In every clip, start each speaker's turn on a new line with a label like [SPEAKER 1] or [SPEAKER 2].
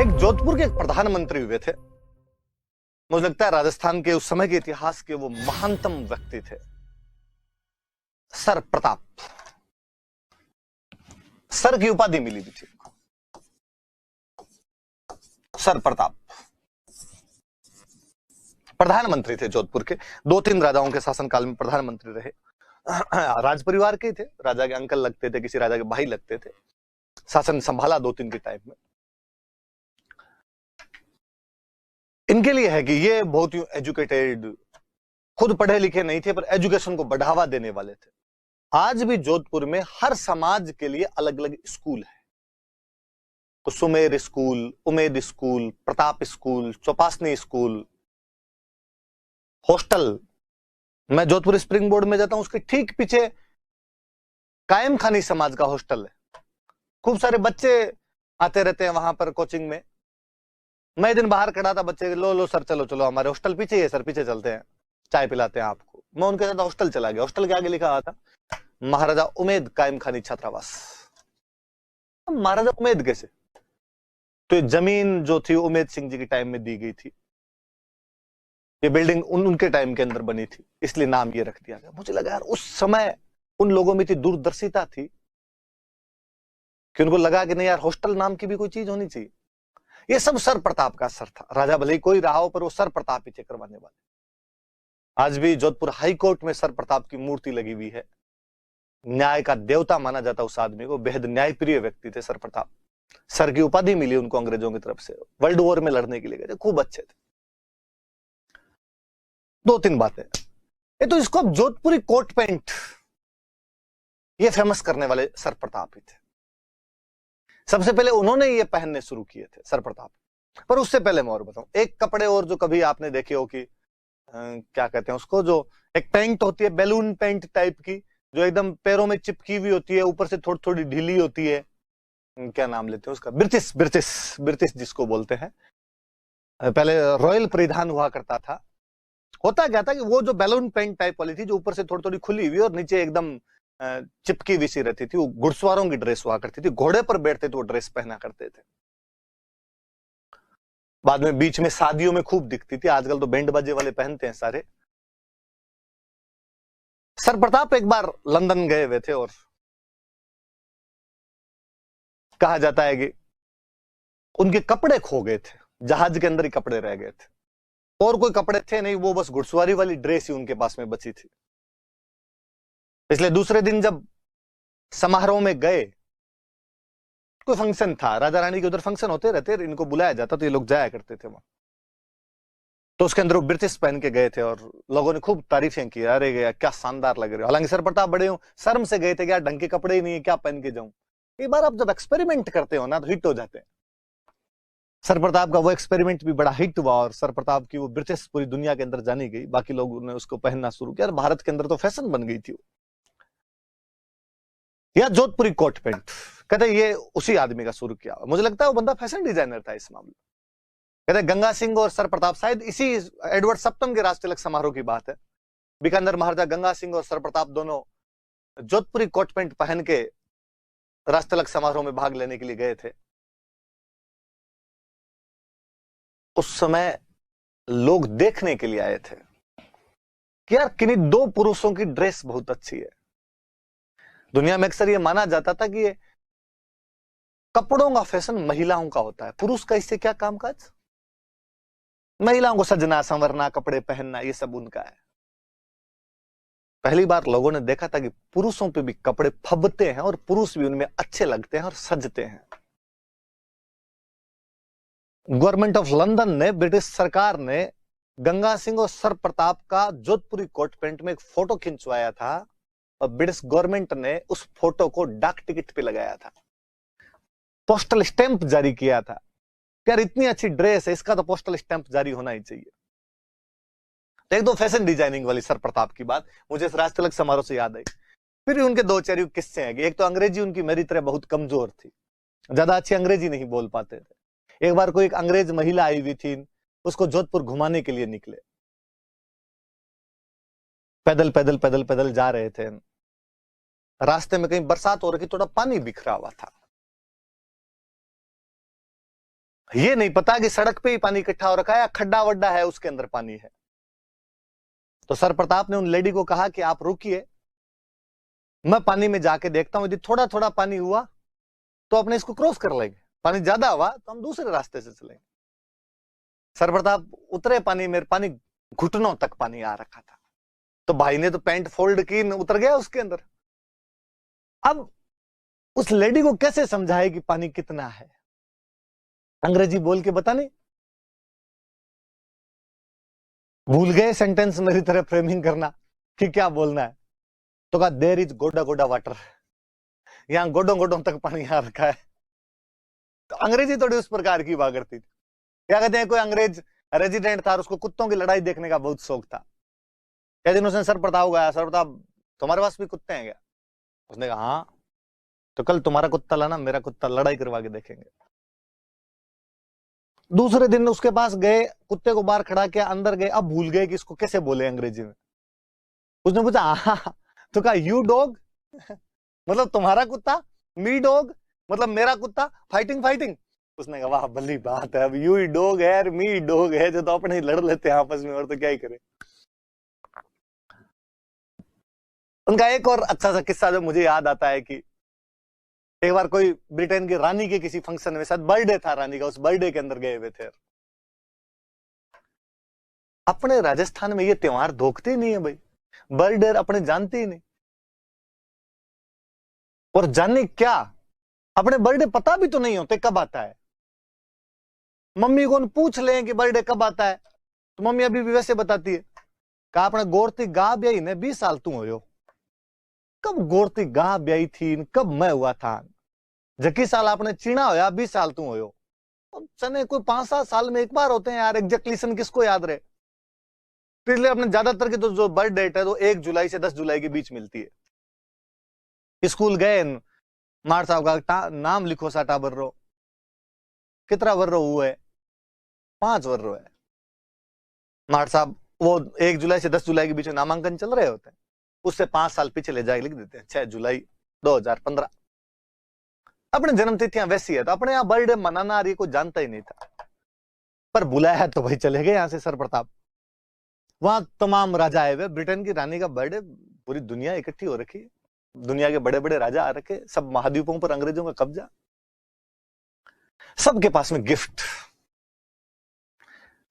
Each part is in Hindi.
[SPEAKER 1] एक जोधपुर के एक प्रधानमंत्री हुए थे। मुझे लगता है राजस्थान के उस समय के इतिहास के वो महानतम व्यक्ति थे, सर प्रताप। सर की उपाधि मिली भी थी, सर प्रताप। प्रधानमंत्री थे जोधपुर के, 2-3 राजाओं के शासनकाल में प्रधानमंत्री रहे। राज परिवार के थे, राजा के अंकल लगते थे, किसी राजा के भाई लगते थे। शासन संभाला 2-3 के टाइम में। इनके लिए है कि ये बहुत ही एजुकेटेड, खुद पढ़े लिखे नहीं थे पर एजुकेशन को बढ़ावा देने वाले थे। आज भी जोधपुर में हर समाज के लिए अलग अलग स्कूल है। तो Sumer school, Umaid school, Pratap school, Chopasani school, hostel. मैं जोधपुर स्प्रिंग बोर्ड में जाता हूं, उसके ठीक पीछे कायम खानी समाज का हॉस्टल है। खूब सारे बच्चे आते रहते हैं वहां पर कोचिंग में। मैं दिन बाहर खड़ा था, बच्चे लो सर चलो चलो हमारे हॉस्टल पीछे ही है सर, पीछे चलते हैं, चाय पिलाते हैं आपको। मैं उनके साथ हॉस्टल चला गया। हॉस्टल के आगे लिखा हुआ था महाराजा उमेद कायम खानी छात्रावास। महाराजा उमेद कैसे? तो ये जमीन जो थी उमेद सिंह जी के टाइम में दी गई थी। ये बिल्डिंग उनके टाइम के अंदर बनी थी, इसलिए नाम ये रख दिया गया। मुझे लगा यार उस समय उन लोगों में इतनी दूरदर्शिता थी कि उनको लगा कि नहीं यार हॉस्टल नाम की भी कोई चीज होनी चाहिए। ये सब सर प्रताप का असर था। राजा भले ही कोई रहा हो पर वो सर प्रताप ही थे करवाने वाले। आज भी जोधपुर हाई कोर्ट में सर प्रताप की मूर्ति लगी हुई है। न्याय का देवता माना जाता उस आदमी को, बेहद न्यायप्रिय व्यक्ति थे सर प्रताप। सर की उपाधि मिली उनको अंग्रेजों की तरफ से। वर्ल्ड वॉर में लड़ने के लिए गए थे, खूब अच्छे थे। 2-3 बातें। ये तो इसको जोधपुरी कोट पैंट ये फेमस करने वाले सर प्रताप ही थे। सबसे पहले उन्होंने ये पहनने शुरू किए थे सर प्रताप। पर उससे पहले मैं और बताऊं, एक कपड़े और जो कभी आपने देखे हो कि क्या कहते हैं उसको, जो एक पैंट होती है बैलून पैंट टाइप की, जो एकदम पैरों में चिपकी हुई होती है, ऊपर से थोड़ी थोड़ी ढीली होती है। क्या नाम लेते हैं उसका? ब्रिटिश जिसको बोलते हैं। पहले रॉयल परिधान हुआ करता था। होता क्या था कि वो जो बैलून पैंट टाइप वाली थी, जो ऊपर से थोड़ी थोड़ी खुली हुई और नीचे एकदम चिपकी हुई सी रहती थी, वो घुड़सवारों की ड्रेस हुआ करती थी। घोड़े पर बैठते थे वो ड्रेस पहना करते थे। बाद में बीच में शादियों में खूब दिखती थी। आजकल तो बैंड बाजे वाले पहनते हैं सारे। सर प्रताप एक बार लंदन गए हुए थे और कहा जाता है कि उनके कपड़े खो गए थे, जहाज के अंदर ही कपड़े रह गए थे और कोई कपड़े थे नहीं, वो बस घुड़सवारी वाली ड्रेस ही उनके पास में बची थी। इसलिए दूसरे दिन जब समारोह में गए, कोई फंक्शन था, राजा रानी के उधर फंक्शन होते रहते, इनको बुलाया जाता तो ये लोग जाया करते थे वहां। तो उसके अंदर वो ब्रिटिश पहन के गए थे और लोगों ने खूब तारीफें की, अरे गया क्या शानदार लग रहे हो। हालांकि सर प्रताप बड़े हो, शर्म से गए थे कि यार ढंग के कपड़े ही नहीं है, क्या पहन के जाऊं। एक बार आप जब एक्सपेरिमेंट करते हो ना तो हिट हो जाते हैं। सर प्रताप का वो एक्सपेरिमेंट भी बड़ा हिट हुआ और सर प्रताप की वो ब्रिटिश पूरी दुनिया के अंदर जानी गई। बाकी लोगों ने उसको पहनना शुरू किया और भारत के अंदर तो फैशन बन गई थी। या जोधपुरी कोट पैंट, कहते ये उसी आदमी का शुरू किया। मुझे लगता है वो बंदा फैशन डिजाइनर था इस मामले। कहते गंगा सिंह और सर प्रताप, शायद इसी एडवर्ड सप्तम के राज तिलक समारोह की बात है। बीकानेर महाराजा गंगा सिंह और सर प्रताप दोनों जोधपुरी कोट पैंट पहन के राज तिलक समारोह में भाग लेने के लिए गए थे। उस समय लोग देखने के लिए आए थे कि यार किन्हीं 2 पुरुषों की ड्रेस बहुत अच्छी है। दुनिया में अक्सर ये माना जाता था कि ये कपड़ों का फैशन महिलाओं का होता है, पुरुष का इससे क्या कामकाज। महिलाओं को सजना संवरना, कपड़े पहनना, ये सब उनका है। पहली बार लोगों ने देखा था कि पुरुषों पे भी कपड़े फबते हैं और पुरुष भी उनमें अच्छे लगते हैं और सजते हैं। गवर्नमेंट ऑफ लंदन ने, ब्रिटिश सरकार ने गंगा सिंह और सर प्रताप का जोधपुरी कोट पैंट में एक फोटो खिंचवाया था और ब्रिटिश गवर्नमेंट ने उस फोटो को डाक टिकट पे लगाया था, पोस्टल स्टैंप जारी किया था। यार इतनी अच्छी ड्रेस है, इसका तो पोस्टल स्टैंप जारी होना ही चाहिए। तो एक दो फैशन डिजाइनिंग वाली सर प्रताप की बात मुझे इस राज तिलक समारोह से याद आई। फिर उनके 2-4 किस्से हैं। एक तो अंग्रेजी उनकी मेरी तरह बहुत कमजोर थी, ज्यादा अच्छी अंग्रेजी नहीं बोल पाते थे। एक बार कोई एक अंग्रेज महिला आई हुई थी, उसको जोधपुर घुमाने के लिए निकले। पैदल पैदल पैदल पैदल जा रहे थे। रास्ते में कहीं बरसात हो रही, थोड़ा पानी बिखरा हुआ था। ये नहीं पता कि सड़क पे ही पानी इकट्ठा हो रखा है या खड्डा वड्डा है उसके अंदर पानी है। तो सर प्रताप ने उन लेडी को कहा कि आप रुकिए, मैं पानी में जाके देखता हूं, यदि थोड़ा थोड़ा पानी हुआ तो अपने इसको क्रॉस कर लेंगे, पानी ज्यादा हुआ तो हम दूसरे रास्ते से चलेंगे। सर प्रताप उतरे पानी में, पानी घुटनों तक पानी आ रखा था। तो भाई ने तो पैंट फोल्ड की, उतर गया उसके अंदर। अब उस लेडी को कैसे समझाए कि पानी कितना है? अंग्रेजी बोल के बता नहीं, भूल गए सेंटेंस मेरी तरह फ्रेमिंग करना कि क्या बोलना है। तो कहा देयर इज गोडा गोडा वाटर, यहां गोडों गोडों तक पानी आ रखा है। तो अंग्रेजी थोड़ी उस प्रकार की हुआ करती थी। क्या कहते हैं, कोई अंग्रेज रेजिडेंट था, उसको कुत्तों की लड़ाई देखने का बहुत शौक था। क्या दिन उसने सर प्रताप गया, सर प्रताप तुम्हारे पास भी कुत्ते हैं क्या? उसने कहा हाँ। तो कल तुम्हारा कुत्ता लाना, मेरा कुत्ता लड़ाई करवा के देखेंगे। दूसरे दिन उसके पास गए, कुत्ते को बाहर खड़ा किया, अंदर गए। अब भूल गए कि इसको कैसे बोले अंग्रेजी में। उसने पूछा हाँ, तो कहा यू डॉग मतलब तुम्हारा कुत्ता, मी डॉग मतलब मेरा कुत्ता, फाइटिंग फाइटिंग। उसने कहा वाह भली बात है, अब यू ही डॉग है और मी डॉग है, जो तो अपने ही लड़ लेते हैं आपस में, और तो क्या ही करे। उनका एक और अच्छा सा किस्सा जो मुझे याद आता है कि एक बार कोई ब्रिटेन की रानी के किसी फंक्शन में, शायद बर्थडे था रानी का, उस बर्थडे के अंदर गए हुए थे। अपने राजस्थान में ये त्योहार धोखते नहीं है भाई, बर्थडे अपने जानते ही नहीं। और जाने क्या, अपने बर्थडे पता भी तो नहीं होते कब आता है। मम्मी को पूछ लें कि बर्थडे कब आता है, तो मम्मी अभी भी वैसे बताती है, कहा अपने गोरती गा ब्याई ने 20 साल तू हो। कब गोरती गा ब्याई थी, कब मैं हुआ था, जकी साल आपने चीना होया 20 साल तू हो। चने कोई 5-7 साल में एक बार होते हैं यार, एग्जैक्टली सन किसको याद रहे। तो इसलिए अपने ज्यादातर की तो जो बर्थ डेट है तो 1 जुलाई से 10 जुलाई के बीच मिलती है। स्कूल गए, मार साहब का नाम लिखो, साटा बर्रो कितना वर्रो हुए, 5 वर्रो है। मार साहब वो 1 जुलाई से 10 जुलाई के बीच में नामांकन चल रहे होते हैं, उससे 5 साल पीछे ले जाके लिख देते हैं 6 जुलाई 2015। अपने जन्म तिथियां वैसी है, तो अपने यहाँ बर्थडे मनाना ये कोई जानता ही नहीं था। पर बुलाया तो भाई चले गए यहाँ से सर प्रताप। वहां तमाम राजा आए हुए, ब्रिटेन की रानी का बर्थडे, पूरी दुनिया इकट्ठी हो रखी है, दुनिया के बड़े बड़े राजा आ रखे, सब महाद्वीपों पर अंग्रेजों का कब्जा, सबके पास में गिफ्ट।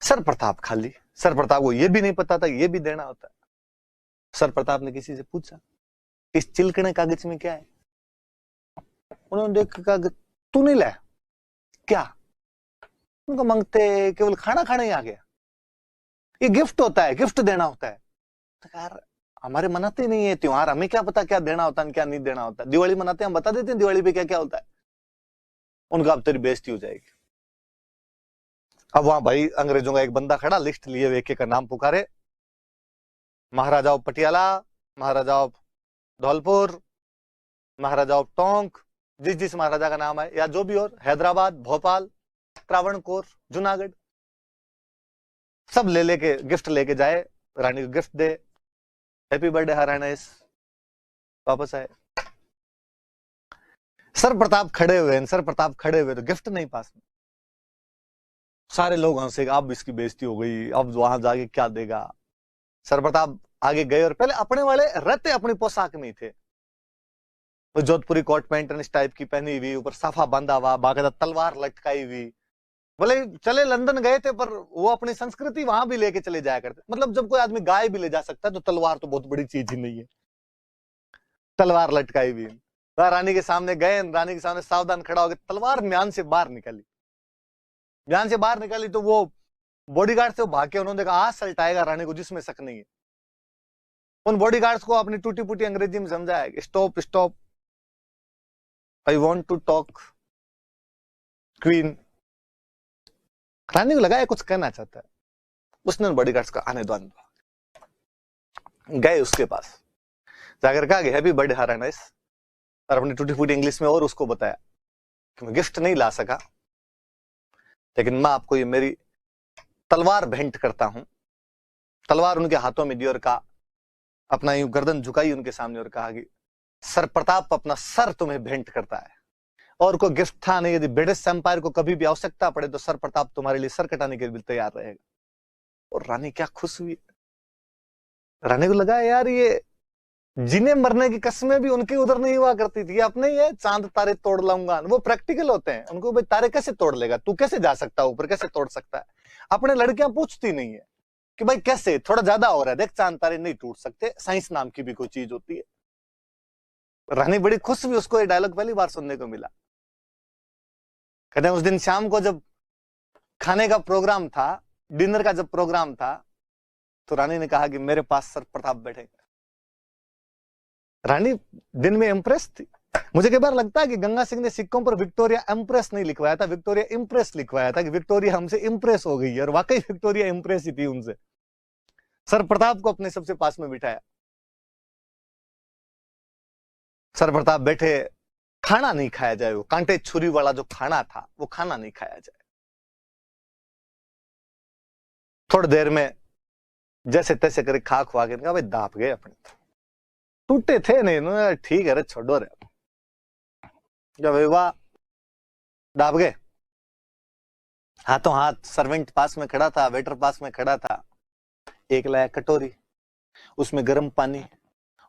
[SPEAKER 1] सर प्रताप खाली, सर प्रताप को यह भी नहीं पता था ये भी देना होता है। सर प्रताप ने किसी से पूछा इस चिलकने कागज में क्या है? उन्होंने देख कागज, तू नहीं लाया क्या? उनको मांगते केवल खाना खाने ही आ गया, ये गिफ्ट होता है, गिफ्ट देना होता है। तो यार हमारे मनाते नहीं है त्योहार, हमें क्या पता क्या देना होता है क्या नहीं देना होता। दिवाली मनाते हैं, हम बता देते हैं दिवाली पे क्या क्या होता है। उनका अब तेरी बेइज्जती हो जाएगी। अब वहां भाई अंग्रेजों का एक बंदा खड़ा, लिस्ट लिए एक एक का नाम पुकारे, Maharaja of Patiala, Maharaja of Dholpur, Maharaja of Tonk, जिस जिस महाराजा का नाम है या जो भी, और हैदराबाद, भोपाल, त्रावणकोर, जूनागढ़, सब ले लेके गिफ्ट लेके जाए, रानी को गिफ्ट दे, हैप्पी बर्थडे हरानेस, वापस आए। सर प्रताप खड़े हुए, सर प्रताप खड़े हुए तो गिफ्ट नहीं पास में। सारे लोग हंसे, अब इसकी बेइज्जती हो गई, अब वहां जाके क्या देगा। सर प्रताप आगे गए और पहले अपने वाले रहते अपनी पोशाक में ही थे, वो जोधपुरी कोट पैंट इस टाइप की पहनी हुई, ऊपर साफा बांधा हुआ, बाकायदा तलवार लटकाई हुई। बोले चले लंदन गए थे, पर वो अपनी संस्कृति वहां भी लेके चले जाया करते। मतलब जब कोई आदमी गाय भी ले जा सकता है तो तलवार तो बहुत बड़ी चीज ही नहीं है, तलवार लटकाई हुई। रानी के सामने गए, रानी के सामने सावधान खड़ा हो गया, तलवार म्यान से बाहर निकाली, म्यान से बाहर निकाली तो वो बॉडीगार्ड से भाग के उन्होंने कहा आज सल्टाएगा रानी को, जिसमें शक नहीं है। उन बॉडीगार्ड्स को अपनी टूटी फूटी अंग्रेजी में समझाया, stop stop, I want to talk queen. रानी को लगा कुछ कहना चाहता है, उसने बॉडीगार्ड्स का आने दो, गए उसके पास, जाकर कहा हैप्पी बर्थडे हरानेस, और अपनी टूटी फूटी इंग्लिश में और उसको बताया कि मैं गिफ्ट नहीं ला सका, लेकिन मैं आपको ये मेरी तलवार भेंट करता हूं। तलवार उनके हाथों में दी और कहा, अपना यूं गर्दन झुकाई उनके सामने और कहा कि सर प्रताप अपना सर तुम्हें भेंट करता है, और कोई गिफ्ट था नहीं। यदि ब्रिटिश एम्पायर को कभी भी आवश्यकता पड़े तो सर प्रताप तुम्हारे लिए सर कटाने के लिए तैयार रहेगा। और रानी क्या खुश हुई। रानी को लगा यार ये जिन्हें मरने की कस्में भी उनकी उधर नहीं हुआ करती थी, अपने ही है चांद तारे तोड़ लाऊंगा। वो प्रैक्टिकल होते हैं, उनको भाई तारे कैसे तोड़ लेगा तू, कैसे जा सकता है ऊपर, कैसे तोड़ सकता है। अपने लड़कियां पूछती नहीं है कि भाई कैसे, थोड़ा ज्यादा हो रहा है, देख चांद तारे नहीं टूट सकते, साइंस नाम की भी कोई चीज होती है। रानी बड़ी खुश हुई, उसको ये डायलॉग पहली बार सुनने को मिला। कहते हैं उस दिन शाम को जब खाने का प्रोग्राम था, डिनर का जब प्रोग्राम था, तो रानी ने कहा कि मेरे पास सर प्रताप बैठेंगे। रानी दिन में इंप्रेस थी। मुझे कई बार लगता है कि गंगा सिंह ने सिक्कों पर विक्टोरिया एम्प्रेस नहीं लिखवाया था, विक्टोरिया इंप्रेस लिखवाया था कि विक्टोरिया हमसे इंप्रेस हो गई है। और वाकई विक्टोरिया इंप्रेस ही थी उनसे। सर प्रताप को अपने सबसे पास में बिठाया। सर प्रताप बैठे, खाना नहीं खाया जाए, वो कांटे छुरी वाला जो खाना था वो खाना नहीं खाया जाए। थोड़ी देर में जैसे तैसे करे खा खुआ के कहा भाई दाप गए अपने, टूटे थे नहीं, ठीक है रे छोड़ो रे। जब वाह दाप गए, हाथों हाथ सर्वेंट पास में खड़ा था, वेटर पास में खड़ा था। एक लाया कटोरी, उसमें गर्म पानी,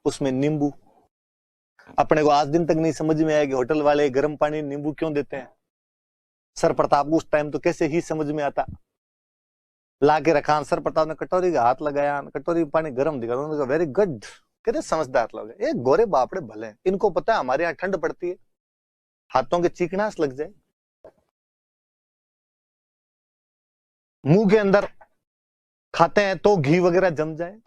[SPEAKER 1] उसमें नींबू। अपने को आज दिन तक नहीं समझ में आया कि होटल वाले गर्म पानी नींबू क्यों देते हैं। सर प्रताप को उस टाइम तो कैसे ही समझ में आता। ला के रखा, सर प्रताप ने कटोरी का हाथ लगाया, कटोरी पानी गर्म दिखा, उन्होंने कहा वेरी गुड। कहते समझदार लोग ये गोरे बापड़े भले, इनको पता है हमारे यहाँ ठंड पड़ती है, हाथों के चीकनास लग जाए, मुंह के अंदर खाते हैं तो घी वगैरह जम जाए,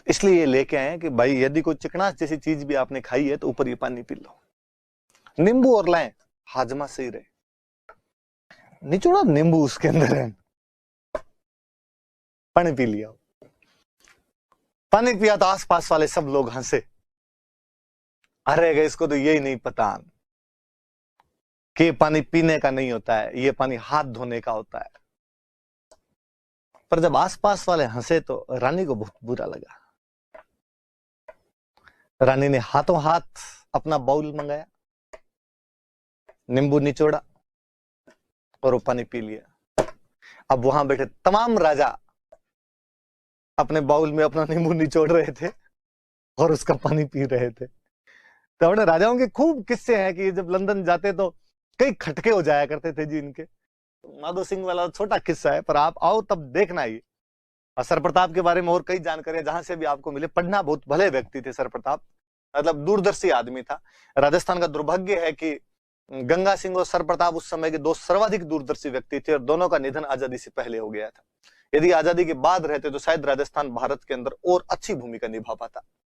[SPEAKER 1] इसलिए ये लेके आए कि भाई यदि कोई चिकनास जैसी चीज भी आपने खाई है तो ऊपर ये पानी पी लो। नींबू और लाएं, हाजमा सही रहे। निचोड़ा नींबू उसके अंदर है, पानी पी लिया। पानी पिया तो आसपास वाले सब लोग हंसे, अरे इसको तो यही नहीं पता कि पानी पीने का नहीं होता है, ये पानी हाथ धोने का होता है। पर जब आसपास वाले हंसे तो रानी को बहुत बुरा लगा। रानी ने हाथों हाथ अपना बाउल मंगाया, नींबू निचोड़ा और वो पानी पी लिया। अब वहां बैठे तमाम राजा अपने बाउल में अपना नींबू निचोड़ रहे थे और उसका पानी पी रहे थे। तो अपने राजाओं के खूब किस्से हैं कि जब लंदन जाते तो कई खटके हो जाया करते थे जी इनके। माधो सिंह वाला छोटा किस्सा है, पर आप आओ तब देखना ही। सर प्रताप के बारे में और कई जानकारियां जहां से भी आपको मिले, पढ़ना। बहुत भले व्यक्ति थे सर प्रताप, मतलब दूरदर्शी आदमी था। राजस्थान का दुर्भाग्य है कि गंगा सिंह और सर प्रताप उस समय के दो सर्वाधिक दूरदर्शी व्यक्ति थे और दोनों का निधन आजादी से पहले हो गया था। यदि आजादी के बाद रहते तो शायद राजस्थान भारत के अंदर और अच्छी भूमिका निभा पाता।